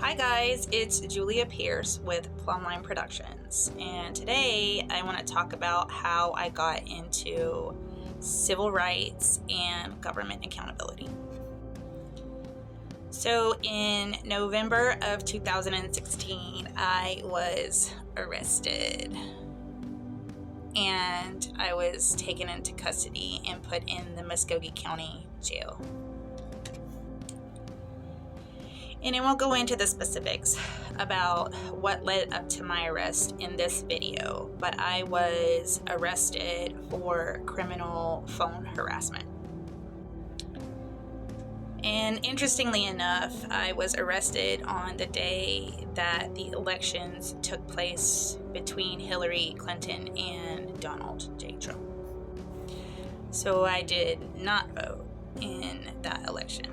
Hi guys, it's Julia Pierce with Plumblyne Productions, and today I want to talk about how I got into civil rights and government accountability. So in November of 2016, I was arrested and I was taken into custody and put in the Muscogee County Jail. And I won't go into the specifics about what led up to my arrest in this video, but I was arrested for criminal phone harassment. And interestingly enough, I was arrested on the day that the elections took place between Hillary Clinton and Donald J. Trump. So I did not vote in that election.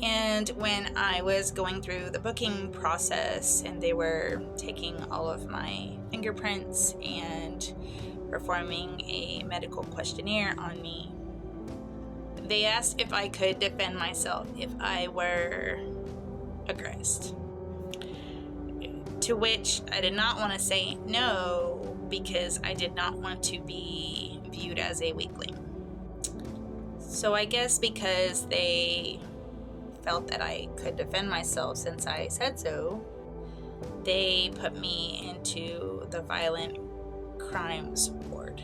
And when I was going through the booking process and they were taking all of my fingerprints and performing a medical questionnaire on me, they asked if I could defend myself if I were aggressed. To which I did not want to say no because I did not want to be viewed as a weakling. So I guess because they felt that I could defend myself since I said so, they put me into the violent crimes ward.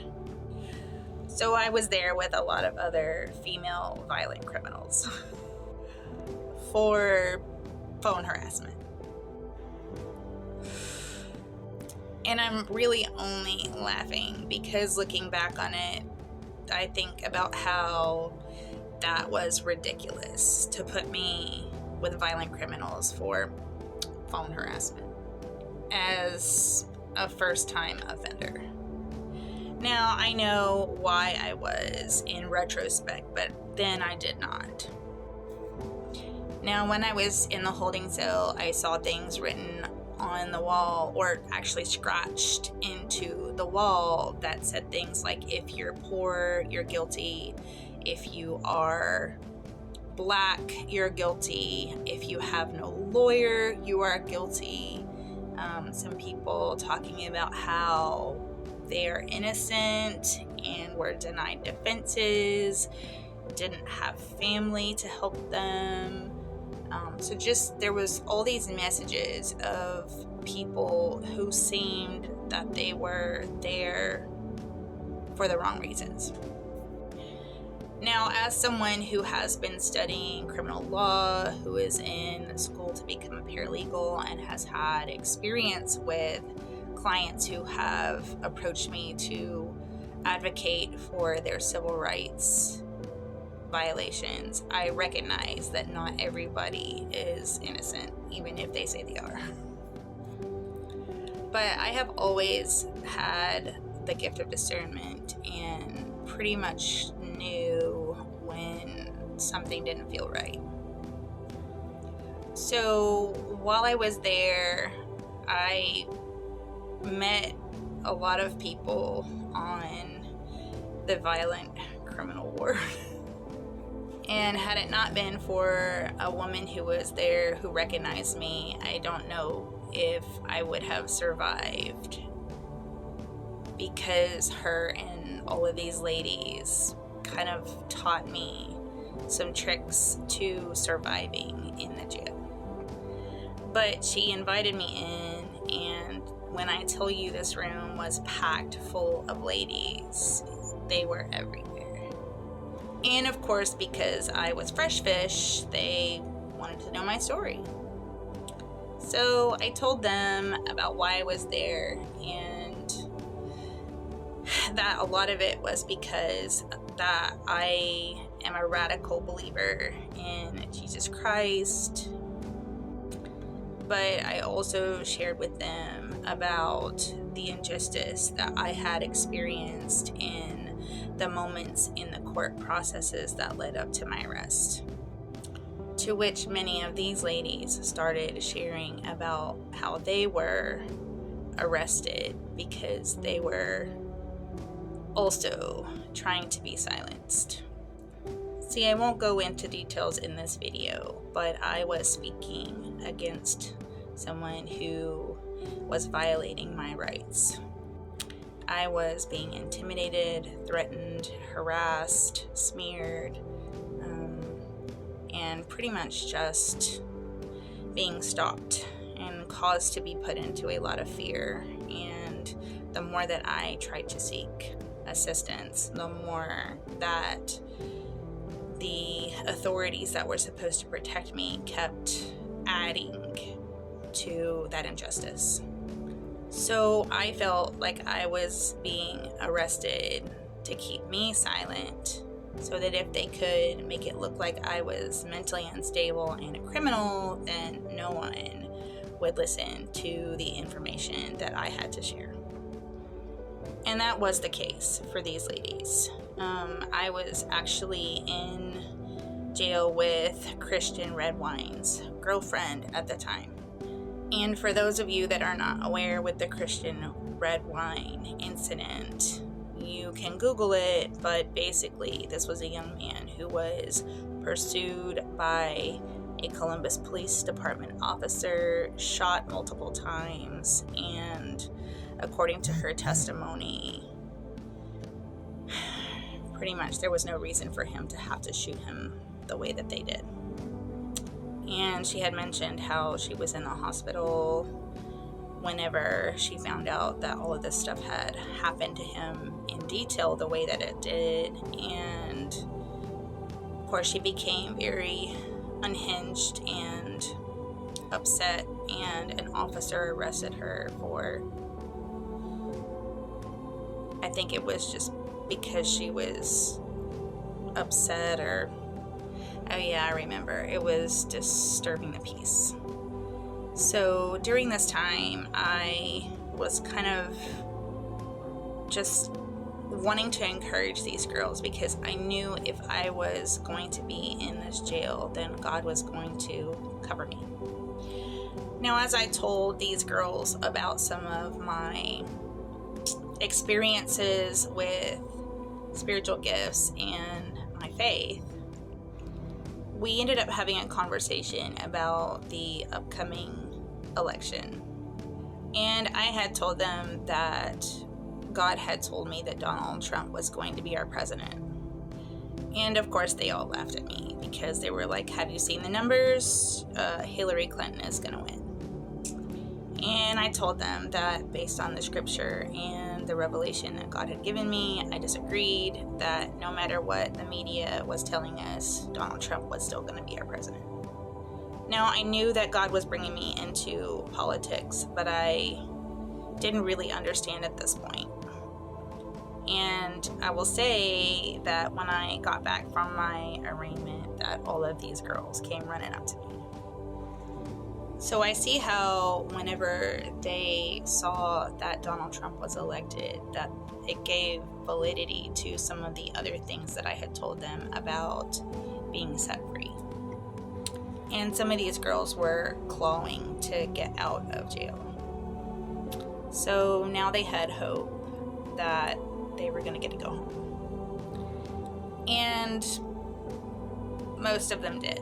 So I was there with a lot of other female violent criminals for phone harassment. And I'm really only laughing because looking back on it, I think about how that was ridiculous to put me with violent criminals for phone harassment as a first-time offender. Now, I know why I was in retrospect, but then I did not. Now, when I was in the holding cell, I saw things written on the wall, or actually scratched into the wall, that said things like, if you're poor, you're guilty. If you are black, you're guilty. If you have no lawyer, you are guilty. Some people talking about how they are innocent and were denied defenses, didn't have family to help them. So just there was all these messages of people who seemed that they were there for the wrong reasons. Now, as someone who has been studying criminal law, who is in school to become a paralegal, and has had experience with clients who have approached me to advocate for their civil rights violations, I recognize that not everybody is innocent, even if they say they are. But I have always had the gift of discernment and pretty much knew when something didn't feel right. So while I was there, I met a lot of people on the violent criminal ward. And had it not been for a woman who was there who recognized me, I don't know if I would have survived, because her and all of these ladies kind of taught me some tricks to surviving in the jail. But she invited me in, and when I tell you this room was packed full of ladies, they were everywhere. And of course, because I was fresh fish, they wanted to know my story. So I told them about why I was there, and that a lot of it was because that I am a radical believer in Jesus Christ. But I also shared with them about the injustice that I had experienced in the moments in the court processes that led up to my arrest. To which many of these ladies started sharing about how they were arrested because they were also trying to be silenced. See, I won't go into details in this video, but I was speaking against someone who was violating my rights. I was being intimidated, threatened, harassed, smeared, and pretty much just being stalked and caused to be put into a lot of fear. And the more that I tried to seek assistance, the more that the authorities that were supposed to protect me kept adding to that injustice. So I felt like I was being arrested to keep me silent, so that if they could make it look like I was mentally unstable and a criminal, then no one would listen to the information that I had to share. And that was the case for these ladies. I was actually in jail with Christian Redwine's girlfriend at the time. And for those of you that are not aware with the Christian Redwine incident, you can Google it, but basically this was a young man who was pursued by a Columbus Police Department officer, shot multiple times, and according to her testimony, pretty much there was no reason for him to have to shoot him the way that they did. And she had mentioned how she was in the hospital whenever she found out that all of this stuff had happened to him in detail the way that it did. And of course she became very unhinged and upset, and an officer arrested her for, I think it was just because she was upset, or oh yeah, I remember, it was disturbing the peace. So during this time, I was kind of just wanting to encourage these girls, because I knew if I was going to be in this jail, then God was going to cover me. Now, as I told these girls about some of my experiences with spiritual gifts and my faith, we ended up having a conversation about the upcoming election. And I had told them that God had told me that Donald Trump was going to be our president. And of course they all laughed at me, because they were like, have you seen the numbers? Hillary Clinton is going to win. And I told them that based on the scripture and the revelation that God had given me, I disagreed, that no matter what the media was telling us, Donald Trump was still going to be our president. Now, I knew that God was bringing me into politics, but I didn't really understand at this point. And I will say that when I got back from my arraignment, that all of these girls came running up to me. So I see how whenever they saw that Donald Trump was elected, that it gave validity to some of the other things that I had told them about being set free. And some of these girls were clawing to get out of jail. So now they had hope that they were going to get to go home. And most of them did.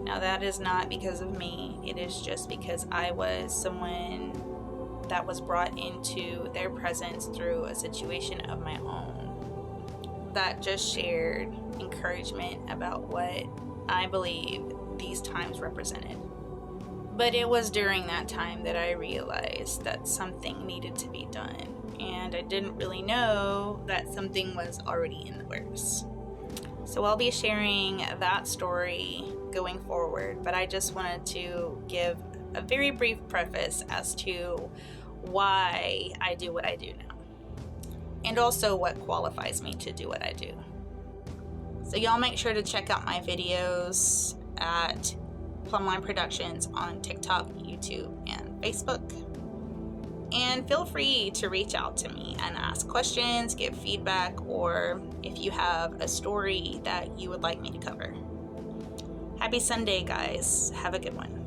Now, that is not because of me. It is just because I was someone that was brought into their presence through a situation of my own that just shared encouragement about what I believe these times represented. But it was during that time that I realized that something needed to be done, and I didn't really know that something was already in the works. So I'll be sharing that story going forward, but I just wanted to give a very brief preface as to why I do what I do now, and also what qualifies me to do what I do. So y'all make sure to check out my videos at Plumblyne Productions on TikTok, YouTube, and Facebook. And feel free to reach out to me and ask questions, give feedback, or if you have a story that you would like me to cover. Happy Sunday, guys. Have a good one.